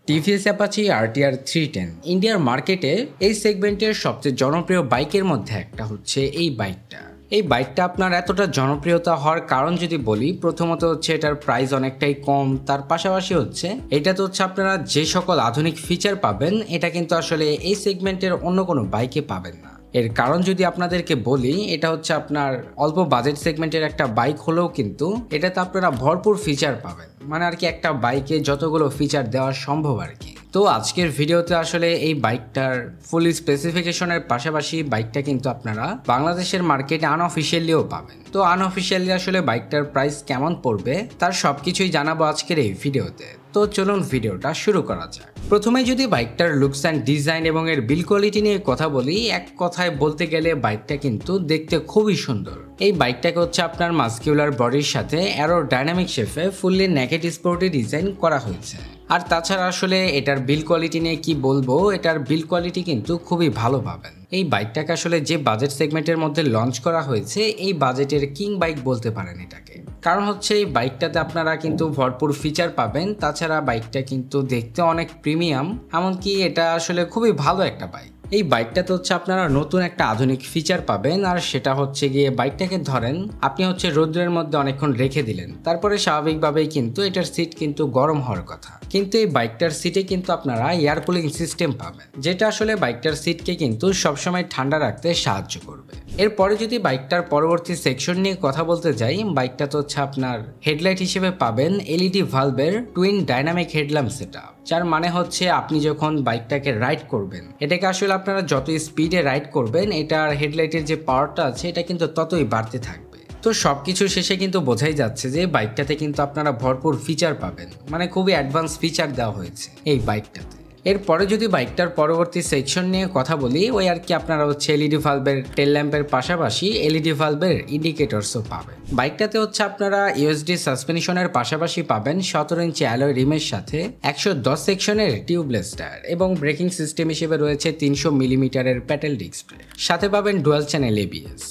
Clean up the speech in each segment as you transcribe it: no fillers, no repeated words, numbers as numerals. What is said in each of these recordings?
TVS Apache RTR 310 ইন্ডিয়ার মার্কেটে এই সেগমেন্টের সবচেয়ে জনপ্রিয় বাইকের মধ্যে একটা হচ্ছে এই বাইকটা। এই বাইকটা আপনার এতটা জনপ্রিয়তা হওয়ার কারণ যদি বলি, প্রথমত হচ্ছে এটার প্রাইস অনেকটাই কম, তার পাশাপাশি হচ্ছে এটাতে হচ্ছে আপনারা যে সকল আধুনিক ফিচার পাবেন এটা কিন্তু আসলে এই সেগমেন্টের অন্য কোনো বাইকে পাবেন না। এর কারণ যদি আপনাদেরকে বলি, এটা হচ্ছে আপনার অল্প বাজেট সেগমেন্টের একটা বাইক হলেও কিন্তু এটাতে আপনারা ভরপুর ফিচার পাবেন, মানে আর কি একটা বাইকে যতগুলো ফিচার দেওয়া সম্ভব আর কি। তো আজকের ভিডিওতে আসলে এই বাইকটার ফুল স্পেসিফিকেশনের পাশাপাশি বাইকটা কিন্তু আপনারা বাংলাদেশের মার্কেটে আনঅফিশিয়ালিও পাবেন। তো আনঅফিশিয়ালি আসলে বাইকটার প্রাইস কেমন পড়বে তার সবকিছুই জানাবো আজকের এই ভিডিওতে। তো চলুন ভিডিওটা শুরু করা যাক। প্রথমে যদি বাইকটার লুকস অ্যান্ড ডিজাইন এবং এর বিল কোয়ালিটি নিয়ে কথা বলি, এক কথায় বলতে গেলে বাইকটা কিন্তু দেখতে খুবই সুন্দর। এই বাইকটাকে হচ্ছে আপনার মাস্কিউলার বডির সাথে অ্যারোডাইনামিক শেপে ফুললি নেকেড স্পোর্টি ডিজাইন করা হয়েছে। আর তাছাড়া আসলে এটার বিল কোয়ালিটি নিয়ে কি বলবো, এটার বিল কোয়ালিটি কিন্তু খুবই ভালো পাবেন। এই বাইকটাকে আসলে যে বাজেট সেগমেন্টের মধ্যে লঞ্চ করা হয়েছে, এই বাজেটের কিং বাইক বলতে পারেন এটাকে। কারণ হচ্ছে এই বাইকটাতে আপনারা কিন্তু ভরপুর ফিচার পাবেন, তাছাড়া বাইকটা কিন্তু দেখতে অনেক প্রিমিয়াম, এমনকি এটা আসলে খুবই ভালো একটা বাইক। এই বাইকটাতে হচ্ছে আপনারা নতুন একটা আধুনিক ফিচার পাবেন, আর সেটা হচ্ছে গিয়ে বাইকটাকে ধরেন আপনি হচ্ছে রোদ্রের মধ্যে অনেকক্ষণ রেখে দিলেন, তারপরে স্বাভাবিকভাবেই কিন্তু এটার সিট কিন্তু গরম হওয়ার কথা, কিন্তু এই বাইকটার সিটে কিন্তু আপনারা এয়ার কুলিং সিস্টেম পাবেন, যেটা আসলে বাইকটার সিটকে কিন্তু সবসময় ঠান্ডা রাখতে সাহায্য করবে। এরপরে যদি বাইকটার পরবর্তী সেকশন নিয়ে কথা বলতে যাই, বাইকটা তো হচ্ছে আপনার হেডলাইট হিসেবে পাবেন এলইডি ভালভের টুইন ডাইনামিক হেডল্যাম্প সেটআপ, যার মানে হচ্ছে আপনি যখন বাইকটাকে রাইড করবেন, এটাকে আসলে আপনারা যত স্পিডে রাইড করবেন, এটার হেডলাইটের যে পাওয়ারটা আছে এটা কিন্তু ততই বাড়তে থাকবে। তো সবকিছু শেষে কিন্তু বোঝাই যাচ্ছে যে বাইকটাতে কিন্তু আপনারা ভরপুর ফিচার পাবেন, মানে খুবই অ্যাডভান্স ফিচার দেওয়া হয়েছে এই বাইকটাতে। এরপরে যদি বাইকটার পরবর্তী সেকশন নিয়ে কথা বলি, ওই আর কি আপনারা হচ্ছে এলইডি ভালভের টেল ল্যাম্পের পাশাপাশি এলইডি ভালভের ইন্ডিকেটরসও পাবেন। বাইকটাতে হচ্ছে আপনারা ইউএসডি সাসপেনশনের পাশাপাশি পাবেন 17 ইঞ্চি অ্যালয় রিমের সাথে 110 সেকশনের টিউবলেস টায়ার, এবং ব্রেকিং সিস্টেম হিসেবে রয়েছে 300 মিলিমিটারের প্যাটেল ডিসপ্লে, সাথে পাবেন ডুয়াল চ্যানেল এবিএস।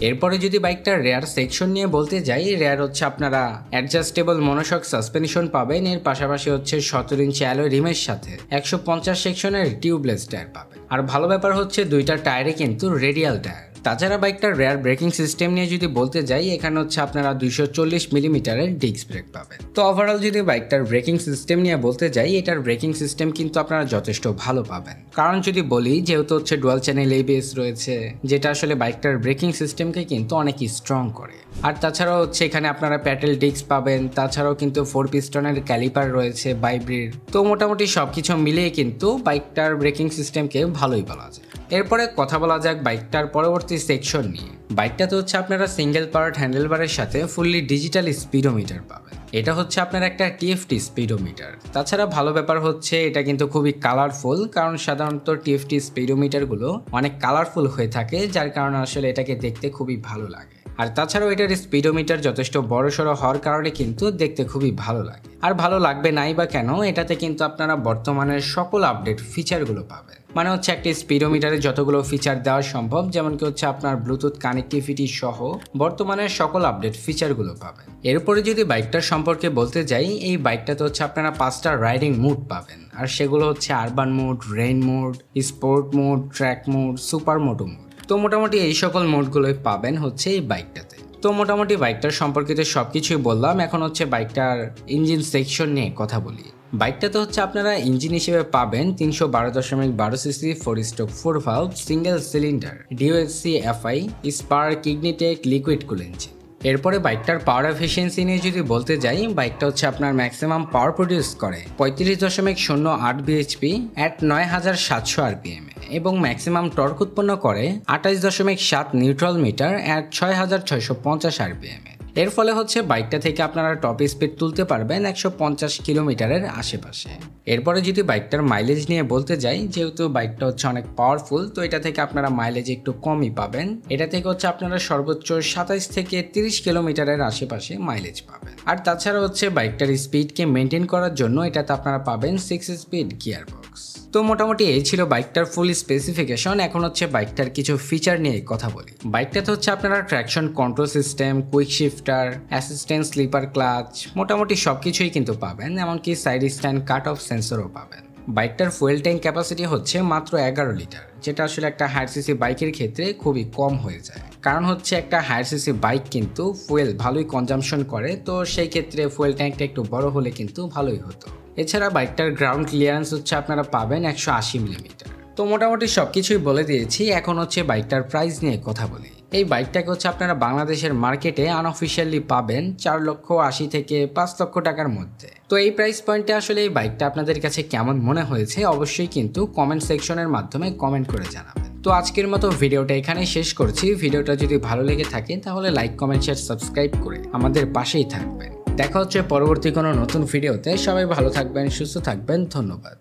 এরপরে যদি বাইকটার রেয়ার সেকশন নিয়ে বলতে যাই, রেয়ার হচ্ছে আপনারা অ্যাডজাস্টেবল মনোশক সাসপেনশন পাবেন, এর পাশাপাশি হচ্ছে 17 ইঞ্চি অ্যালয় রিমের সাথে 150 সেকশনের টিউবলেস টায়ার পাবেন। আর ভালো ব্যাপার হচ্ছে দুইটা টায়ারে কিন্তু রেডিয়াল টায়ার। তাছাড়া বাইকটার রেয়ার ব্রেকিং সিস্টেম নিয়ে যদি বলতে যাই, এখানে হচ্ছে আপনারা 240 মিলিমিটারের ডিস্ক ব্রেক পাবেন। তো ওভারঅল যদি বাইকটার ব্রেকিং সিস্টেম নিয়ে বলতে যাই, এটার ব্রেকিং সিস্টেম কিন্তু আপনারা যথেষ্ট ভালো পাবেন। কারণ যদি বলি, যেহেতু হচ্ছে ডুয়াল চ্যানেল এবিএস রয়েছে, যেটা আসলে বাইকটার ব্রেকিং সিস্টেমকে কিন্তু অনেক স্ট্রং করে। আর তাছাড়াও হচ্ছে এখানে আপনারা প্যাটেল ডিস্ক পাবেন, তাছাড়াও কিন্তু 4 পিস্টনের ক্যালিপার রয়েছে বাইব্রির। তো মোটামুটি সবকিছু মিলিয়ে কিন্তু বাইকটার ব্রেকিং সিস্টেমকে ভালোই বলা যায়। এরপরে কথা বলা যাক বাইকটার পরবর্তী সেকশন নিয়ে। বাইকটাতে হচ্ছে আপনারা সিঙ্গেল পার্ট হ্যান্ডেলবারের সাথে ফুললি ডিজিটাল স্পিডোমিটার পাবেন। এটা হচ্ছে আপনার একটা টিএফটি স্পিডোমিটার। তাছাড়া ভালো ব্যাপার হচ্ছে এটা কিন্তু খুবই কালারফুল, কারণ সাধারণত টিএফটি স্পিডোমিটারগুলো অনেক কালারফুল হয়ে থাকে, যার কারণে আসলে এটাকে দেখতে খুবই ভালো লাগে। আর তাছাড়াও এটার স্পিডোমিটার যথেষ্ট বড়সড় হওয়ার কারণে কিন্তু দেখতে খুবই ভালো লাগে। আর ভালো লাগবে নাই বা কেন, এটাতে কিন্তু আপনারা বর্তমানের সকল আপডেট ফিচারগুলো পাবেন। মানে হচ্ছে একটি স্পিডোমিটারে যতগুলো ফিচার দেওয়া সম্ভব, যেমন কি হচ্ছে আপনার ব্লুটুথ কানেক্টিভিটি সহ বর্তমানের সকল আপডেট ফিচারগুলো পাবেন। এরপরে যদি বাইকটার সম্পর্কে বলতে যাই, এই বাইকটাতে হচ্ছে আপনারা 5টা রাইডিং মুড পাবেন, আর সেগুলো হচ্ছে urban mode, rain mode, sport mode, track mode, supermoto mode. তো মোটামুটি এই সকল মোডগুলোই পাবেন হচ্ছে এই বাইকটাতে। তো মোটামুটি বাইকটার সম্পর্কিত সবকিছুই বললাম, এখন হচ্ছে বাইকটার ইঞ্জিন সেকশন নিয়ে কথা বলি। বাইকটাতে হচ্ছে আপনারা ইঞ্জিন হিসেবে পাবেন 312.12 CC 4 stroke 4 valve single cylinder DOHC FI spark ইগনিটেক লিকুইড কুল ইঞ্জিন। এরপরে বাইকটার পাওয়ার এফিসিয়েন্সি নিয়ে যদি বলতে যাই, বাইকটা হচ্ছে আপনার ম্যাক্সিমাম পাওয়ার প্রডিউস করে 35.08 বিএইচপি অ্যাট 9700 আরপিএম, এবং ম্যাক্সিমাম টর্ক উৎপন্ন করে 28.7 নিউট্রাল মিটার অ্যাট 6650 আরপিএম। এর ফলে হচ্ছে বাইকটা থেকে আপনারা টপ স্পিড তুলতে পারবেন 150 কিলোমিটারের আশেপাশে। এরপরে যদি বাইকটার মাইলেজ নিয়ে বলতে যাই, যেহেতু বাইকটা হচ্ছে অনেক পাওয়ারফুল, তো এটা থেকে আপনারা মাইলেজ একটু কমই পাবেন। এটা থেকে হচ্ছে আপনারা সর্বোচ্চ 27 থেকে 30 কিলোমিটারের আশেপাশে মাইলেজ পাবেন। আর তাছাড়া হচ্ছে বাইকটার স্পিডকে মেনটেন করার জন্য এটাতে আপনারা পাবেন 6 স্পিড গিয়ারবক্স। তো মোটামুটি এই ছিল বাইকটার ফুল স্পেসিফিকেশন। এখন হচ্ছে বাইকটার কিছু ফিচার নিয়ে কথা বলি। বাইকটাতে হচ্ছে আপনারা traction control system, quick shift shifter, assistant slipper clutch, মোটামুটি সবকিছুই কিন্তু পাবেন, এমনকি সাইড স্ট্যান্ড কাট অফ সেন্সরও পাবেন। বাইকটার ফুয়েল ট্যাঙ্ক ক্যাপাসিটি হচ্ছে মাত্র 11 লিটার, যেটা আসলে একটা হায়ার সিসি বাইকের ক্ষেত্রে খুবই কম হয়ে যায়। কারণ হচ্ছে একটা হায়ার সিসি বাইক কিন্তু ফুয়েল ভালোই কনজাম্পশন করে, তো সেই ক্ষেত্রে ফুয়েল ট্যাঙ্কটা একটু বড় হলে কিন্তু ভালোই হতো। এছাড়া বাইকটার গ্রাউন্ড ক্লিয়ারেন্স হচ্ছে আপনারা পাবেন 180 মিলিমিটার। তো মোটামুটি সবকিছুই বলে দিয়েছি, এখন হচ্ছে বাইকটার প্রাইস নিয়ে কথা বলি। এই বাইকটাকে হচ্ছে আপনারা বাংলাদেশের মার্কেটে আনঅফিশিয়ালি পাবেন 4,80,000 থেকে 5 লক্ষ টাকার মধ্যে। তো এই প্রাইস পয়েন্টে আসলে এই বাইকটা আপনাদের কাছে কেমন মনে হয়েছে অবশ্যই কিন্তু কমেন্ট সেকশনের মাধ্যমে কমেন্ট করে জানাবেন। তো আজকের মতো ভিডিওটা এখানেই শেষ করছি। ভিডিওটা যদি ভালো লেগে থাকে তাহলে লাইক, কমেন্ট, শেয়ার, সাবস্ক্রাইব করে আমাদের পাশেই থাকবেন। দেখা হচ্ছে পরবর্তী কোনো নতুন ভিডিওতে। সবাই ভালো থাকবেন, সুস্থ থাকবেন, ধন্যবাদ।